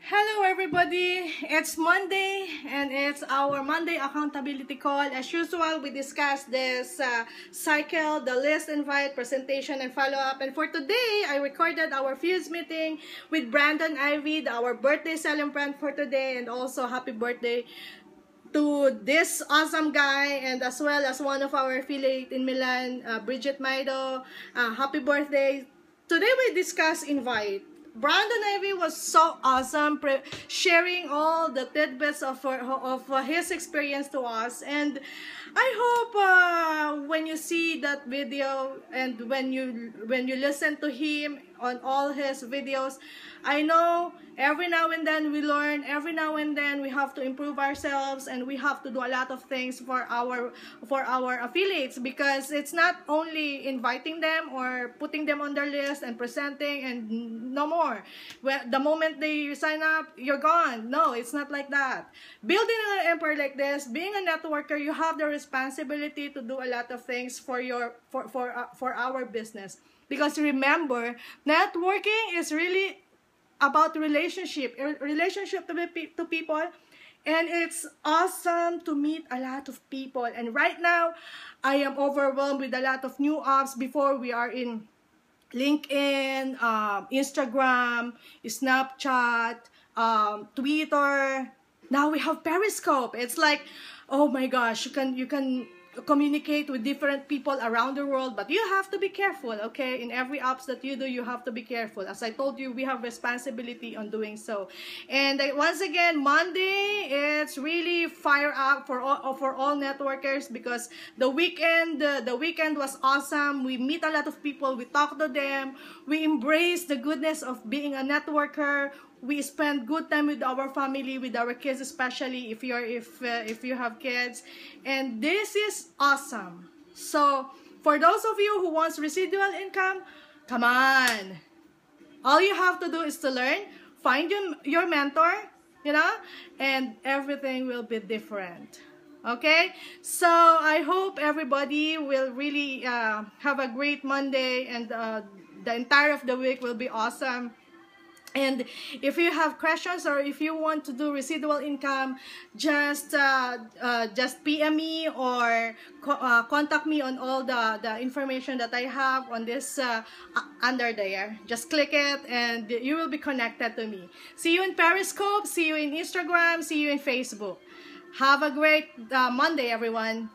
Hello everybody, it's Monday and it's our Monday accountability call. As usual, we discuss this cycle, the list, invite, presentation, and follow-up. And for today, I recorded our Fuse meeting with Brandon Ivy, our birthday celebrant for today, and also happy birthday to this awesome guy, and as well as one of our affiliate in Milan, Bridget Maido. Happy birthday. Today we discuss invite. Brandon Ivy was so awesome, sharing all the tidbits of his experience to us, and I hope when you see that video and when you listen to him on all his videos, I know every now and then we learn, every now and then we have to improve ourselves, and we have to do a lot of things for our affiliates, because it's not only inviting them or putting them on their list and presenting and no more. Well, the moment they sign up, you're gone. No, it's not like that. Building an empire like this, being a networker, you have the responsibility to do a lot of things for our business. Because remember, networking is really about relationship to people, and it's awesome to meet a lot of people. And right now, I am overwhelmed with a lot of new apps. Before, we are in LinkedIn, Instagram, Snapchat, Twitter. Now we have Periscope. It's like, oh my gosh, you can communicate with different people around the world, but you have to be careful, okay? In every apps that you do, you have to be careful. As I told you, we have responsibility on doing so. And once again, Monday, it's really fire up for all networkers, because the weekend was awesome. We meet a lot of people, we talk to them, we embrace the goodness of being a networker. We spend good time with our family, with our kids, especially if you have kids, and this is awesome. So for those of you who wants residual income, come on. All you have to do is to learn, find your mentor, and everything will be different. Okay, so I hope everybody will really have a great Monday, and the entire of the week will be awesome. And if you have questions, or if you want to do residual income, just PM me, or contact me on all the information that I have on this under there. Just click it and you will be connected to me. See you in Periscope, see you in Instagram, see you in Facebook. Have a great Monday, everyone.